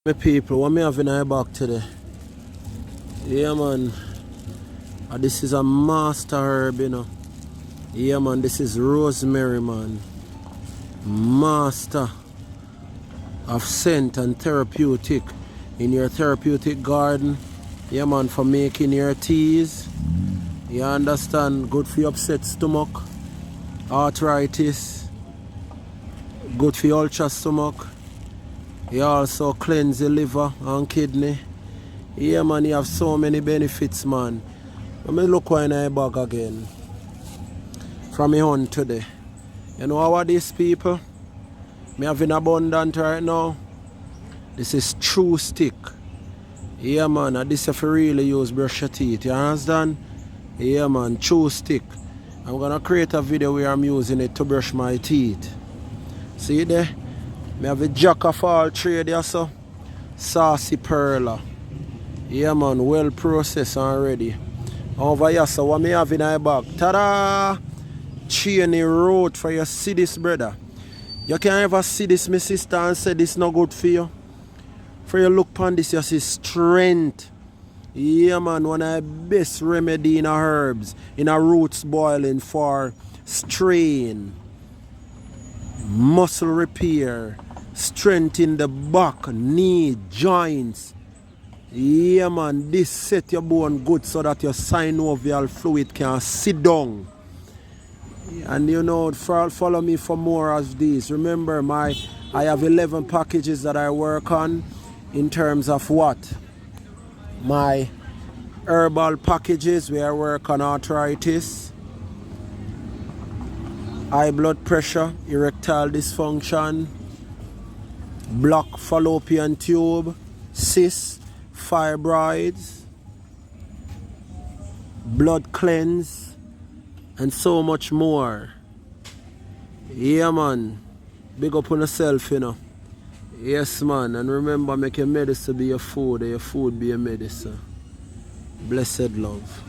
My people, what me have in my back today? Yeah man, this is a master herb, you know. Yeah man, this is rosemary, man. Master of scent and therapeutic in your therapeutic garden. Yeah man, for making your teas. You understand? Good for your upset stomach, arthritis, good for your ulcer stomach. You also cleanse your liver and kidney. Yeah man, you have so many benefits, man. Let me look in my bag again. From my hunt today. You know how are these people? Me have in abundant right now. This is true stick. Yeah man, and this if you really use brush your teeth. You understand? Yeah man, true stick. I'm gonna create a video where I'm using it to brush my teeth. See there? Me have a jack of all trade there, so. Sarsaparilla. Yeah man, well processed already. Over here, so what me have in my bag? Ta-da! Chainy road for you. See this, brother. You can ever see this, my sister, and say this not good for you. For you look upon this, you see strength. Yeah man, one of the best remedy in a herbs, in a roots boiling for strain, muscle repair, strength in the back, knee, joints. Yeah man, this set your bone good so that your synovial fluid can sit down. And you know, follow me for more of these. Remember, I have 11 packages that I work on in terms of what? My herbal packages where I work on arthritis, high blood pressure, erectile dysfunction, blocked fallopian tube, cysts, fibroids, blood cleanse, and so much more. Yeah man, big up on yourself, you know. Yes man, and remember, make your medicine be your food and your food be your medicine. Blessed love.